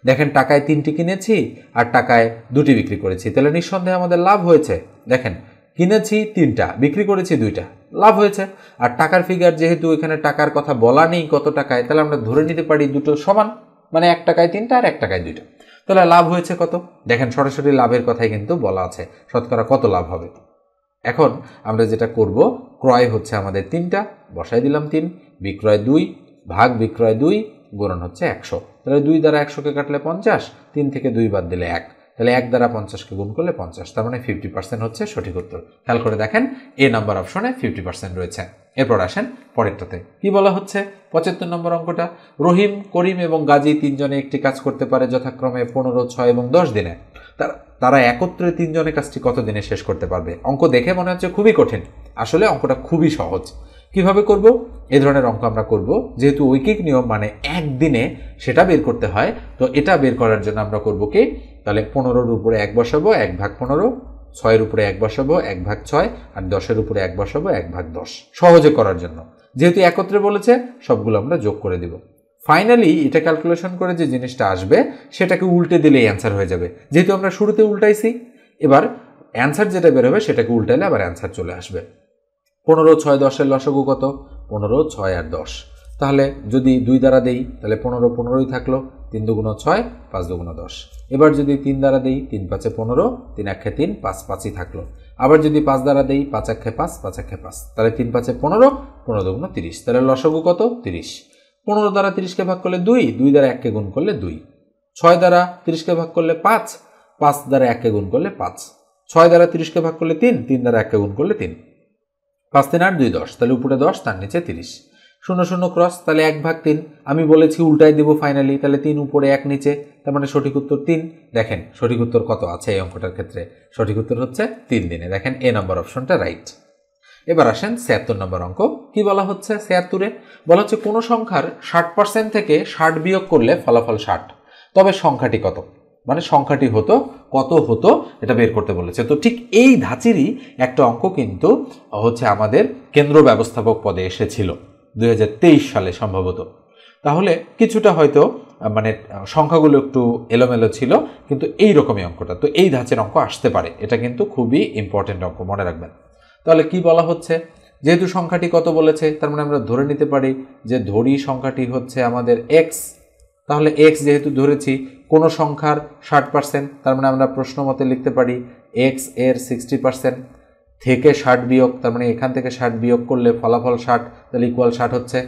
দেখেন টাকায় 3টি কিনেছি আর টাকায় 2টি বিক্রি করেছি, তাহলে নিঃসন্দেহে আমাদের লাভ হয়েছে। দেখেন কিনেছি 3টা, বিক্রি করেছি 2টা, লাভ হয়েছে। আর টাকার ফিগার যেহেতু এখানে টাকার কথা বলা নেই কত টাকায়, তাহলে আমরা ধরে নিতে পারি দুটো সমান, মানে 1 টাকায় 3টা আর 1 টাকায় 2টা। তাহলে লাভ হয়েছে কত? দেখেন সরাসরি লাভের কথাই কিন্তু বলা আছে, শতকরা কত লাভ হবে। এখন আমরা যেটা করব, ক্রয় হচ্ছে আমাদের 3টা, বসাই দিলাম 3, বিক্রয় 2 ভাগ বিক্রয় 2 গুণন হচ্ছে 100। তাহলে 2 দ্বারা 100কে কাটলে 50, 3 থেকে 2 বাদ দিলে 1, তাহলে 1 দ্বারা 50কে গুণ করলে 50, তার মানে 50% হচ্ছে সঠিক উত্তর। খেয়াল করে দেখেন এ নাম্বার অপশনে 50% রয়েছে। এরপর আসেন পরেরটাতে, কি বলা হচ্ছে 75 নম্বর অঙ্কটা। রহিম, করিম এবং গাজী তিনজনে একটি কাজ করতে পারে যথাক্রমে 15, 6 এবং 10 দিনে। তারা একত্রে তিনজনে কাজটি কত দিনে শেষ করতে পারবে? অঙ্ক দেখে মনে হচ্ছে খুবই কঠিন, আসলে অঙ্কটা খুবই সহজ। কিভাবে করব? এই ধরনের অঙ্ক আমরা করব যেহেতু ঐকিক নিয়ম মানে একদিনে সেটা বের করতে হয়, তো এটা বের করার জন্য আমরা করব কি, তাহলে 15-র উপরে 1 বসাবো 1 ভাগ 15, 6-এর উপরে 1 বসাবো 1 ভাগ 6, আর 10-এর উপরে 1 বসাবো 1 ভাগ 10, সহজে করার জন্য। যেহেতু একত্রে বলেছে সবগুলো আমরা যোগ করে দিব। ফাইনালি এটা ক্যালকুলেশন করে যে জিনিসটা আসবে সেটাকে উল্টে দিলেই অ্যান্সার হয়ে যাবে। যেহেতু আমরা শুরুতে উল্টাইছি, এবার অ্যান্সার যেটা বের হবে সেটাকে উল্টাইলে আবার অ্যান্সার চলে আসবে। 15, 6, 10-এর লসাগু কত? 15, 6 আর 10। তাহলে যদি 2 দ্বারা দেই তাহলে 15, 15ই থাকলো, 3 দুগুণ 6, 5 দুগুণ 10। এবার যদি 3 দ্বারা দেই 3 5 15, 3 1 3, 5 5ই থাকলো। আবার যদি 5 দ্বারা দেই 5 1 5, 5 1 5, তাহলে 3 5 15, 15 দুগুণ 30, তাহলে লসাগু কত? 30। 15 দ্বারা 30কে ভাগ করলে 2, 2 দ্বারা 1কে গুণ করলে 2, 6 দ্বারা 30কে ভাগ করলে 5, 5 দ্বারা 1কে গুণ করলে 5, 6 দ্বারা 30কে ভাগ করলে 3, 3 দ্বারা 1কে গুণ করলে 3, 5 3 8 2 10, তাহলে উপরে 10 তার নিচে 30, 0 0 ক্রস, তাহলে 1 ভাগ 3। আমি বলেছি উল্টাই দেব ফাইনালি, তাহলে 3 উপরে 1 নিচে, তার মানে সঠিক উত্তর 3। দেখেন সঠিক উত্তর কত আছে এই অঙ্কটার ক্ষেত্রে, সঠিক উত্তর হচ্ছে 3 দিনে। দেখেন এ নাম্বার অপশনটা রাইট। এবার আসেন 76 নম্বর অঙ্ক। কি বলা হচ্ছে 76-এ? বলা হচ্ছে কোনো সংখ্যার 60% থেকে 60 বিয়োগ করলে ফলাফল 60, তবে সংখ্যাটি কত? মানে সংখ্যাটি কত হতো এটা বের করতে বলেছে। তো ঠিক এই ধাঁচেরই একটা অঙ্ক কিন্তু হচ্ছে আমাদের কেন্দ্র ব্যবস্থাপক পদে এসেছিল 2023 সালে সম্ভবত। তাহলে কিছুটা হয়তো মানে সংখ্যাগুলো একটু এলোমেলো ছিল, কিন্তু এই রকমই অঙ্কটা, তো এই ধাঁচের অঙ্ক আসতে পারে, এটা কিন্তু খুবই ইম্পর্টেন্ট অঙ্ক, মনে রাখবেন। তাহলে কি বলা হচ্ছে, যেহেতু সংখ্যাটি কত বলেছে তার মানে আমরা ধরে নিতে পারি যে ধরি সংখ্যাটি হচ্ছে আমাদের এক্স। তাহলে এক্স যেহেতু ধরেছি কোনো সংখ্যার 60%, তার মানে আমরা প্রশ্ন মতে লিখতে পারি এক্স এর 60% থেকে 60 বিয়োগ, তার মানে এখান থেকে 60 বিয়োগ করলে ফলাফল 60, তাহলে ইকুয়াল 60 হচ্ছে।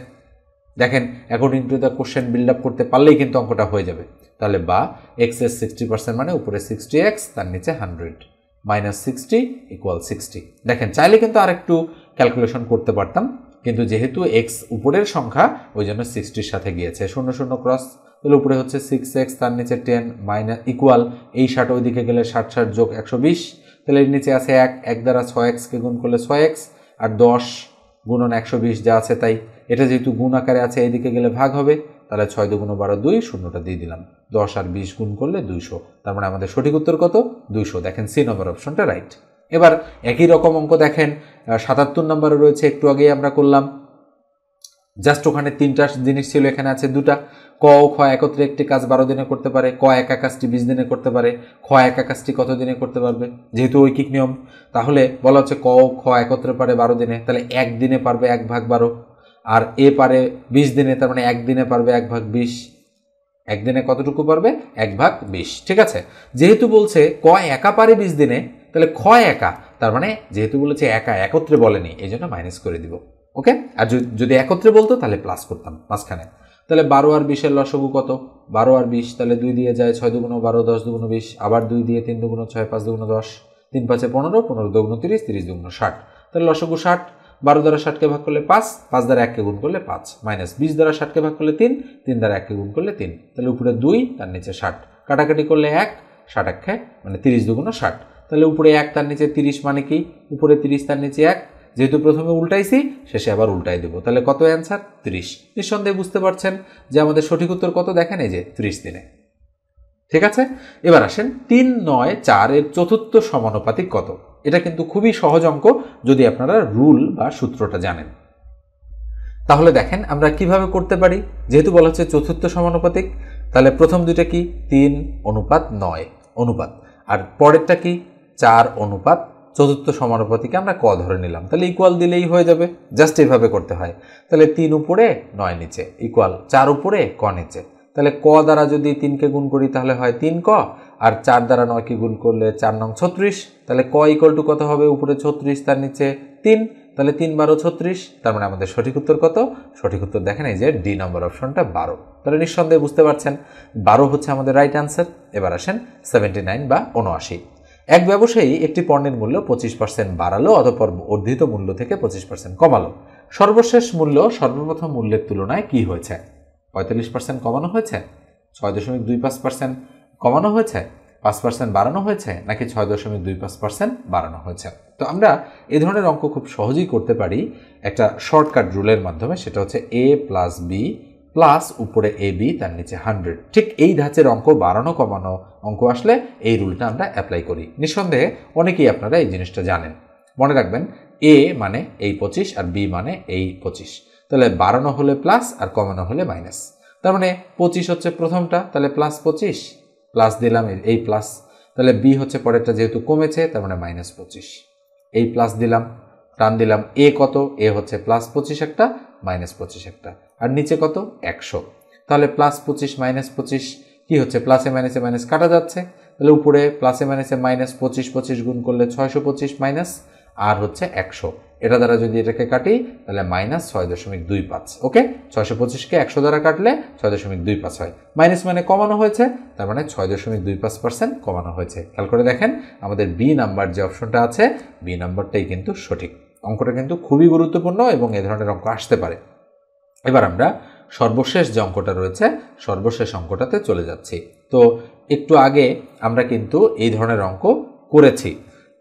দেখেন according to the question build up করতে পারলেই কিন্তু অঙ্কটা হয়ে যাবে। তাহলে বা এক্স এর 60% মানে উপরে 60x তার নিচে 100 মাইনাস 60 ইকুয়াল 60। দেখেন চাইলে কিন্তু আর একটু ক্যালকুলেশন করতে পারতাম, কিন্তু যেহেতু এক্স উপরের সংখ্যা ওই জন্য 60-র সাথে গিয়েছে। 0 0 ক্রস, তাহলে উপরে হচ্ছে 6x তার নিচে 10 মাইনাস ইকুয়াল এই 60 ওইদিকে গেলে 60 60 যোগ 120, তাহলে এর নিচে আছে 1, 1 দ্বারা 6x-কে গুণ করলে 6x, আর 10 গুণন 120 যা আছে তাই। এটা যেহেতু গুণ আকারে আছে এইদিকে গেলে ভাগ হবে, তাহলে 6 2 12 2, শূন্যটা দিয়ে দিলাম, 10 আর 20 গুণ করলে 200, তার মানে আমাদের সঠিক উত্তর কত? 200। দেখেন সি নম্বর অপশনটা রাইট। এবার একই রকম অঙ্ক দেখেন 77 নম্বরে রয়েছে, একটু আগেই আমরা করলাম, জাস্ট ওখানে 3টা জিনিস ছিল, এখানে আছে 2টা। ক ও খ একত্রে একটি কাজ 12 দিনে করতে পারে, ক একা কাজটি 20 দিনে করতে পারে, খ একা কাজটি কত দিনে করতে পারবে? যেহেতু ঐকিক নিয়ম, তাহলে বলা হচ্ছে ক ও খ একত্রে পারে 12 দিনে, তাহলে 1 দিনে পারবে 1 ভাগ 12, আর এ পারে 20 দিনে, তার মানে 1 দিনে পারবে 1 ভাগ 20। একদিনে কতটুকু পারবে? 1 ভাগ 20। ঠিক আছে, যেহেতু বলছে ক একা পারে 20 দিনে, তাহলে খ একা, তার মানে যেহেতু বলেছে একা একত্রে বলেনি এই জন্য মাইনাস করে দিব। ওকে, আর যদি একত্রে বলতো তাহলে প্লাস করতাম মাঝখানে। তাহলে 12 আর 20-এর লসাগু কত? 12 আর 20, তাহলে 2 দিয়ে যায়, 6 দুগুণ 12, 10 দুগুণ 20, আবার 2 দিয়ে 3 দুগুণ 6, 5 দুগুণ 10, 3 5 15, 15 দুগুণ 30, 30 দুগুণ 60, তাহলে লসাগু 60। 12 দ্বারা 60-কে ভাগ করলে 5, 5 দ্বারা 1-কে গুণ করলে 5, মাইনাস 20 দ্বারা 60-কে ভাগ করলে 3, 3 দ্বারা 1-কে গুণ করলে 3, তাহলে উপরে 2 তার নিচে 60, কাটাকাটি করলে 1, 60 1 মানে 30 দুগুণ 60, তাহলে উপরে 1 তার নিচে 30 মানে কি উপরে 30 তার নিচে 1, যেহেতু প্রথমে উল্টাইছি শেষে আবার উল্টাই দেবো, তাহলে কত অ্যান্সার? 30। নিঃসন্দেহে বুঝতে পারছেন যে আমাদের সঠিক উত্তর কত, দেখেন এই যে 30 দিনে। ঠিক আছে, এবার আসেন 3 9 4 এর চতুর্থ সমানুপাতিক কত? এটা কিন্তু খুবই সহজ অঙ্ক যদি আপনারা রুল বা সূত্রটা জানেন। তাহলে দেখেন আমরা কিভাবে করতে পারি, যেহেতু বলা হচ্ছে চতুর্থ সমানুপাতিক, তাহলে প্রথম দুইটা কি 3:9 অনুপাত, আর পরেরটা কি 4:, চতুর্থ সমানুপাতিকে আমরা ক ধরে নিলাম, তাহলে ইকুয়াল দিলেই হয়ে যাবে। জাস্ট এইভাবে করতে হয়। তাহলে 3 উপরে 9 নিচে ইকুয়াল 4 উপরে ক নিচে, তাহলে ক দ্বারা যদি 3-কে গুণ করি তাহলে হয় 3 ক, আর 4 দ্বারা 9-কে গুণ করলে 4 নং 36, তাহলে ক ইকুয়াল টু কত হবে? উপরে 36 তার নিচে 3, তাহলে 3 12 36, তার মানে আমাদের সঠিক উত্তর কত? সঠিক উত্তর দেখেন এই যে ডি নম্বর অপশনটা 12। তাহলে নিঃসন্দেহে বুঝতে পারছেন 12 হচ্ছে আমাদের রাইট অ্যান্সার। এবার আসেন 79 বা 79। এক ব্যবসায়ী একটি পণ্যের মূল্য 25% বাড়ালো অতঃপর অর্ধিত মূল্য থেকে 25% কমালো। সর্বশেষ মূল্য সর্বপ্রথম মূল্যের তুলনায় কি হয়েছে? 45% কমানো হয়েছে, 6.25% কমানো হয়েছে, 5% বাড়ানো হয়েছে, নাকি 6.25% বাড়ানো হয়েছে? তো আমরা এই ধরনের অঙ্ক খুব সহজেই করতে পারি একটা শর্টকাট রুলের মাধ্যমে, সেটা হচ্ছে a প্লাস বি প্লাস উপরে এ বি তার নিচে 100। ঠিক এই ধাঁচের অঙ্ক, বাড়ানো কমানো অঙ্ক আসলে এই রুলটা আমরা অ্যাপ্লাই করি। নিঃসন্দেহে অনেকেই আপনারা এই জিনিসটা জানেন। মনে রাখবেন এ মানে এই 25 আর বি মানে এই 25, তাহলে বাড়ানো হলে প্লাস আর কমানো হলে মাইনাস। তার মানে 25 হচ্ছে প্রথমটা, তাহলে প্লাস 25, প্লাস দিলাম এই প্লাস, তাহলে বি হচ্ছে পরেরটা যেহেতু কমেছে তার মানে মাইনাস 25, এই প্লাস দিলাম, টান দিলাম। এ কত? এ হচ্ছে প্লাস 25 একটা, মাইনাস 25 একটা, আর নিচে কত? 100। তাহলে প্লাস 25 মাইনাস 25 কি হচ্ছে? প্লাসে মাইনাসে মাইনাস কাটা যাচ্ছে, তাহলে উপরে প্লাসে মাইনাসে মাইনাস 25 25 গুণ করলে 625 মাইনাস আর হচ্ছে 100, এটা দ্বারা যদি এটাকে কাটি তাহলে মাইনাস 6.25। ওকে, 625কে 100 দ্বারা কাটলে 6.25 হয়। মাইনাস মানে কমানো হয়েছে, তার মানে 6.25% কমানো হয়েছে। খেয়াল করে দেখেন আমাদের বি নাম্বার যে অপশনটা আছে, বি নাম্বারটাই কিন্তু সঠিক। অঙ্কটা কিন্তু খুবই গুরুত্বপূর্ণ এবং এ ধরনের অঙ্ক আসতে পারে। এবার আমরা সর্বশেষ যে অঙ্কটা রয়েছে, সর্বশেষ অঙ্কটাতে চলে যাচ্ছি। তো একটু আগে আমরা কিন্তু এই ধরনের অঙ্ক করেছি।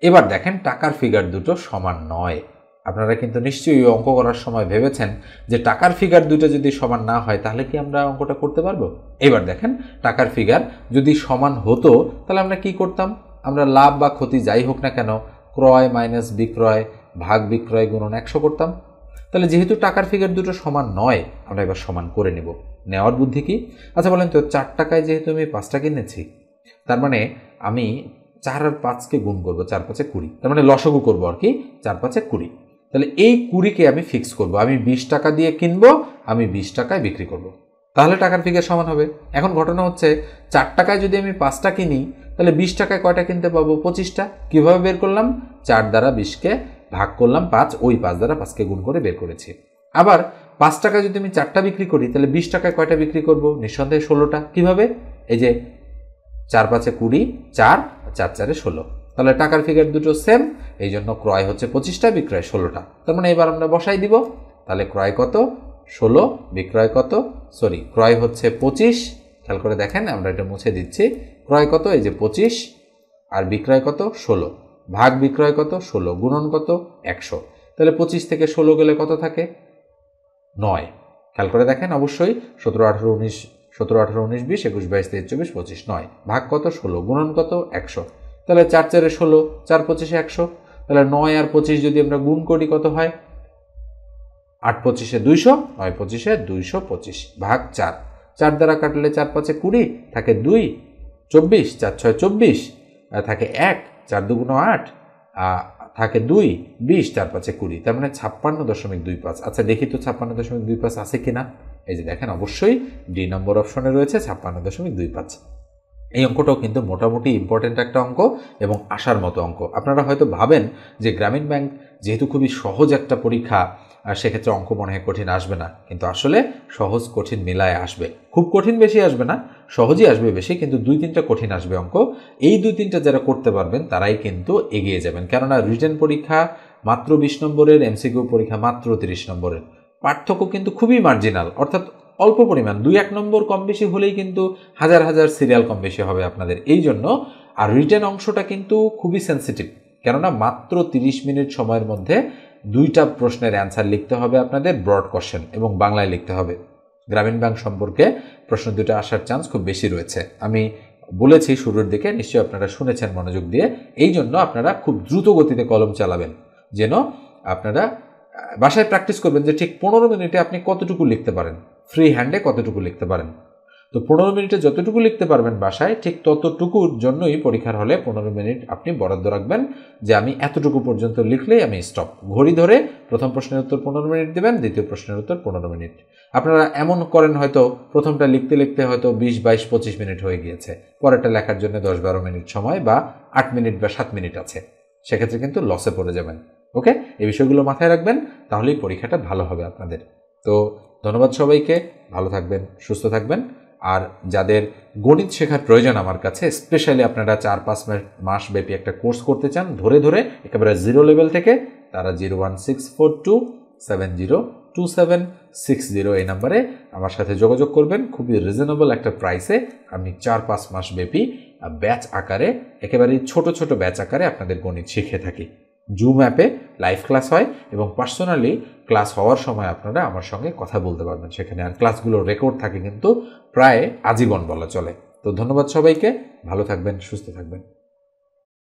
এবার দেখেন টাকার ফিগার দুটো সমান নয়। আপনারা কিন্তু নিশ্চয়ই অঙ্ক করার সময় ভেবেছেন যে টাকার ফিগার দুটো যদি সমান না হয় তাহলে কি আমরা অঙ্কটা করতে পারবো? এবার দেখেন টাকার ফিগার যদি সমান হতো তাহলে আমরা কি করতাম? আমরা লাভ বা ক্ষতি যাই হোক না কেন, ক্রয় মাইনাস বিক্রয় ভাগ বিক্রয় গুণন 100 করতাম। তাহলে যেহেতু টাকার ফিগার দুটো সমান নয়, আমরা এবার সমান করে নেব। নেওয়ার বুদ্ধি কি? আচ্ছা বলেন তো, 4 টাকায় যেহেতু আমি 5টা কিনেছি, তার মানে আমি 4 আর 5কে গুণ করবো, 4 5 20, তার মানে লসাগু করবো আর কি, 4 5 20। তাহলে এই 20কে আমি ফিক্স করব, আমি 20 টাকা দিয়ে কিনবো, আমি 20 টাকায় বিক্রি করব, তাহলে টাকার ফিগার সমান হবে। এখন ঘটনা হচ্ছে 4 টাকায় যদি আমি 5টা কিনি তাহলে 20 টাকায় কয়টা কিনতে পাবো? 25টা। কিভাবে বের করলাম? 4 দ্বারা 20কে ভাগ করলাম 5, ওই 5 দ্বারা 5কে গুণ করে বের করেছি। আবার 5 টাকায় যদি আমি 4টা বিক্রি করি তাহলে 20 টাকায় কয়টা বিক্রি করব? নিঃসন্দেহে 16টা। কিভাবে? এই যে 4 5 20, 4 4 4 16, তাহলে টাকার ফিগার দুটো সেম, এই জন্য ক্রয় হচ্ছে 25টা, বিক্রয় 16টা। তার মানে এবার আমরা বসাই দিব, তাহলে ক্রয় কত? 16, বিক্রয় কত? ক্রয় হচ্ছে 25। খেয়াল করে দেখেন, আমরা এটা মুছে দিচ্ছি। ক্রয় কত? এই যে 25, আর বিক্রয় কত? 16, ভাগ বিক্রয় কত? 16, গুণন কত? 100। তাহলে 25 থেকে 16 গেলে কত থাকে? 9। খেয়াল করে দেখেন অবশ্যই, 17 18 19, 17 18 19 20 21 22 23 24 25, 9 ভাগ কত? 16, গুণন কত? 100। তাহলে 4 4 16, 4 25 100। তাহলে 9 আর 25 যদি আমরা গুণ করি কত হয়? 8 25 200, 9 25 225 ভাগ 4, 4 দ্বারা কাটলে 4 5 20, থাকে 2, 24, 4 6 24, থাকে 1, 4 2 8, থাকে 2, 20, 4 5 20, তার মানে 56.25। আচ্ছা দেখি তো 56.25 আছে কিনা। এই যে দেখেন অবশ্যই ডি নম্বর অপশনে রয়েছে 56.25। এই অঙ্কটাও কিন্তু মোটামুটি ইম্পর্টেন্ট একটা অঙ্ক এবং আসার মতো অঙ্ক। আপনারা হয়তো ভাবেন যে গ্রামীণ ব্যাংক যেহেতু খুবই সহজ একটা পরীক্ষা, সেক্ষেত্রে অঙ্ক মনে হয় কঠিন আসবে না, কিন্তু আসলে সহজ কঠিন মিলায় আসবে। খুব কঠিন বেশি আসবে না, সহজই আসবে বেশি, কিন্তু 2-3টা কঠিন আসবে অঙ্ক। এই 2-3টা যারা করতে পারবেন তারাই কিন্তু এগিয়ে যাবেন, কেননা রিটেন পরীক্ষা মাত্র 20 নম্বরের, এমসিকিউ পরীক্ষা মাত্র 30 নম্বরের। পার্থক্য কিন্তু খুবই মার্জিনাল, অর্থাৎ অল্প পরিমাণ, 2-1 নম্বর কম বেশি হলেই কিন্তু হাজার হাজার সিরিয়াল কম বেশি হবে আপনাদের। এই জন্য আর রিটেন অংশটা কিন্তু খুবই সেন্সিটিভ, কেননা মাত্র 30 মিনিট সময়ের মধ্যে 2টা প্রশ্নের অ্যান্সার লিখতে হবে আপনাদের, ব্রড কোশ্চেন, এবং বাংলায় লিখতে হবে। গ্রামীণ ব্যাংক সম্পর্কে প্রশ্ন 2টা আসার চান্স খুব বেশি রয়েছে, আমি বলেছি শুরুর দিকে, নিশ্চয়ই আপনারা শুনেছেন মনোযোগ দিয়ে। এই জন্য আপনারা খুব দ্রুত গতিতে কলম চালাবেন, যেন আপনারা বাসায় প্র্যাকটিস করবেন যে ঠিক 15 মিনিটে আপনি কতটুকু লিখতে পারেন, ফ্রি হ্যান্ডে কতটুকু লিখতে পারেন। তো 15 মিনিটে যতটুকু লিখতে পারবেন বাসায়, ঠিক ততটুকুর জন্যই পরীক্ষার হলে 15 মিনিট আপনি বরাদ্দ রাখবেন, যে আমি এতটুকু পর্যন্ত লিখলেই আমি স্টপ। ঘড়ি ধরে প্রথম প্রশ্নের উত্তর 15 মিনিট দেবেন, দ্বিতীয় প্রশ্নের উত্তর 15 মিনিট। আপনারা এমন করেন হয়তো প্রথমটা লিখতে লিখতে হয়তো 20 22 25 মিনিট হয়ে গিয়েছে, পরেরটা লেখার জন্য 10 12 মিনিট সময় বা 8 মিনিট বা 7 মিনিট আছে, সেক্ষেত্রে কিন্তু লসে পড়ে যাবেন। ওকে, এই বিষয়গুলো মাথায় রাখবেন, তাহলেই পরীক্ষাটা ভালো হবে আপনাদের। তো ধন্যবাদ সবাইকে, ভালো থাকবেন, সুস্থ থাকবেন। আর যাদের গণিত শেখার প্রয়োজন আমার কাছে, স্পেশালি আপনারা 4-5 মাস ব্যাপী একটা কোর্স করতে চান ধরে ধরে একেবারে 0 লেভেল থেকে, তারা 01642702760 এই নাম্বারে আমার সাথে যোগাযোগ করবেন। খুবই রিজনেবল একটা প্রাইসে আমি 4-5 মাস ব্যাপী ব্যাচ আকারে, একেবারে ছোট ছোট ব্যাচ আকারে আপনাদের গণিত শিখে থাকি। জুম অ্যাপে লাইভ ক্লাস হয় এবং পার্সোনালি ক্লাস হওয়ার সময় আপনারা আমার সঙ্গে কথা বলতে পারবেন সেখানে। আর ক্লাসগুলোর রেকর্ড থাকে কিন্তু প্রায় আজীবন বলা চলে। তো ধন্যবাদ সবাইকে, ভালো থাকবেন, সুস্থ থাকবেন।